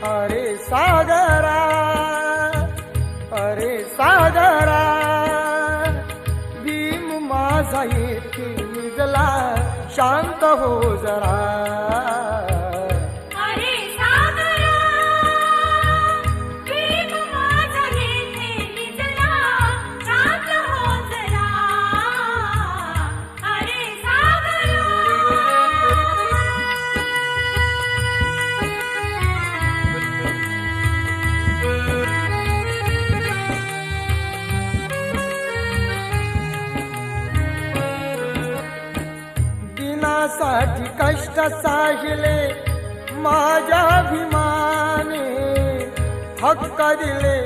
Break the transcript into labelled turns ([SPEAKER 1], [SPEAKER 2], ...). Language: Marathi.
[SPEAKER 1] अरे सागरा, अरे सागरा, भीम माझा येथे निजला, शांत हो जरा.
[SPEAKER 2] अरे सागरा, भीम माझा येथे निजला, शांत हो जरा. अरे सागरा.
[SPEAKER 1] दिनासाठी कष्ट साहिले माझ्या अभिमाने, हक्क दिले